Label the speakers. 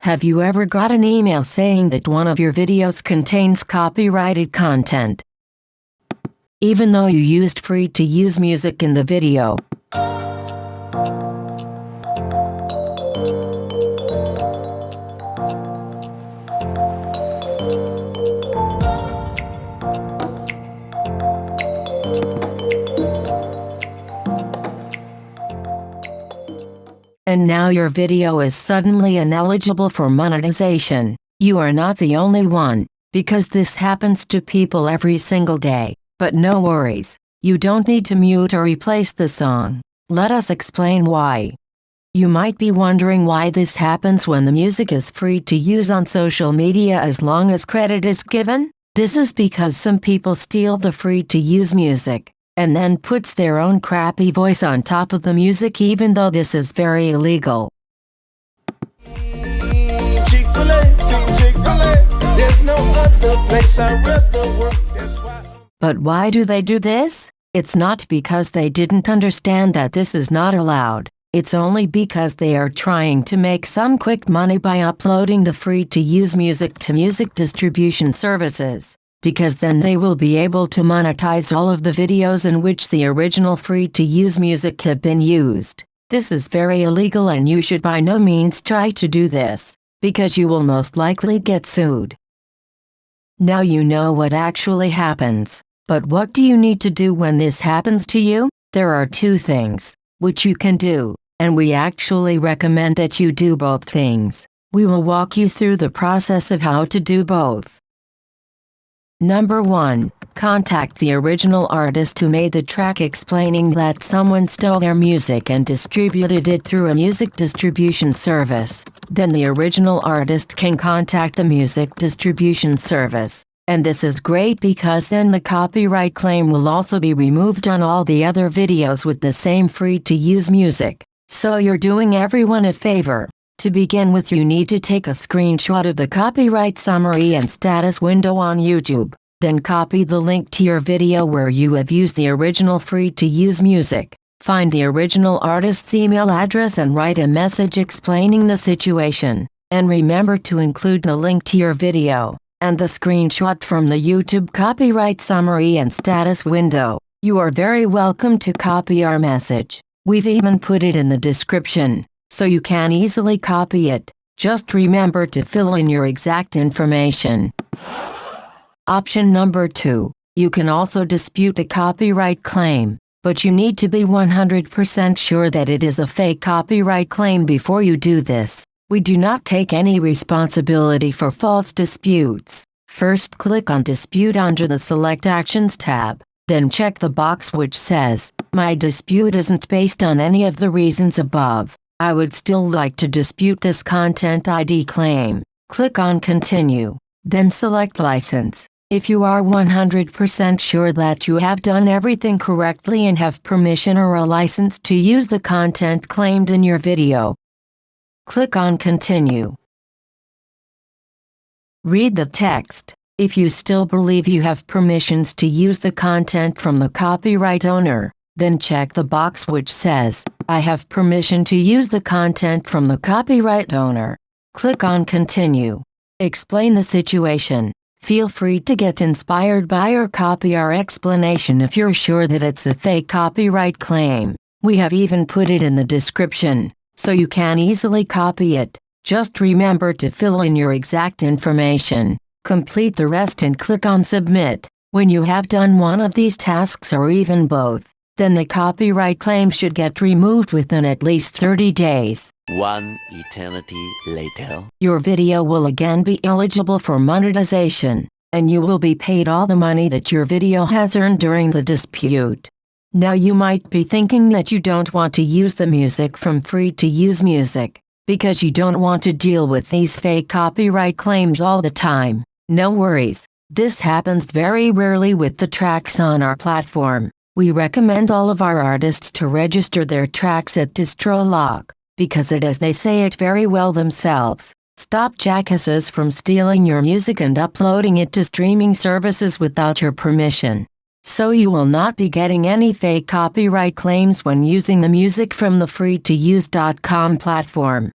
Speaker 1: Have you ever got an email saying that one of your videos contains copyrighted content, even though you used free-to-use music in the video? And now your video is suddenly ineligible for monetization. You are not the only one, because this happens to people every single day. But no worries, you don't need to mute or replace the song. Let us explain why. You might be wondering why this happens when the music is free to use on social media as long as credit is given. This is because some people steal the free-to-use music and then puts their own crappy voice on top of the music, even though this is very illegal. But why do they do this? It's not because they didn't understand that this is not allowed. It's only because they are trying to make some quick money by uploading the free-to-use music to music distribution services, because then they will be able to monetize all of the videos in which the original free-to-use music have been used. This is very illegal and you should by no means try to do this, because you will most likely get sued. Now you know what actually happens, but what do you need to do when this happens to you? There are two things which you can do, and we actually recommend that you do both things. We will walk you through the process of how to do both. Number 1. Contact the original artist who made the track, explaining that someone stole their music and distributed it through a music distribution service. Then the original artist can contact the music distribution service. And this is great because then the copyright claim will also be removed on all the other videos with the same free-to-use music. So you're doing everyone a favor. To begin with, you need to take a screenshot of the copyright summary and status window on YouTube. Then copy the link to your video where you have used the original free-to-use music. Find the original artist's email address and write a message explaining the situation. And remember to include the link to your video and the screenshot from the YouTube copyright summary and status window. You are very welcome to copy our message. We've even put it in the description, so you can easily copy it. Just remember to fill in your exact information. Option number 2. You can also dispute the copyright claim, but you need to be 100% sure that it is a fake copyright claim before you do this. We do not take any responsibility for false disputes. First, click on Dispute under the Select Actions tab. Then check the box which says, "My dispute isn't based on any of the reasons above. I would still like to dispute this content ID claim." Click on Continue. Then select License. If you are 100% sure that you have done everything correctly and have permission or a license to use the content claimed in your video, click on Continue. Read the text. If you still believe you have permissions to use the content from the copyright owner, then check the box which says, "I have permission to use the content from the copyright owner." Click on Continue. Explain the situation. Feel free to get inspired by or copy our explanation if you're sure that it's a fake copyright claim. We have even put it in the description, so you can easily copy it. Just remember to fill in your exact information. Complete the rest and click on Submit. When you have done one of these tasks or even both, then the copyright claim should get removed within at least 30 days.
Speaker 2: One eternity later.
Speaker 1: Your video will again be eligible for monetization, and you will be paid all the money that your video has earned during the dispute. Now you might be thinking that you don't want to use the music from free-to-use music, because you don't want to deal with these fake copyright claims all the time. No worries. This happens very rarely with the tracks on our platform. We recommend all of our artists to register their tracks at DistroLock, because it, as they say it very well themselves, stop jackasses from stealing your music and uploading it to streaming services without your permission. So you will not be getting any fake copyright claims when using the music from the free-to-use.com platform.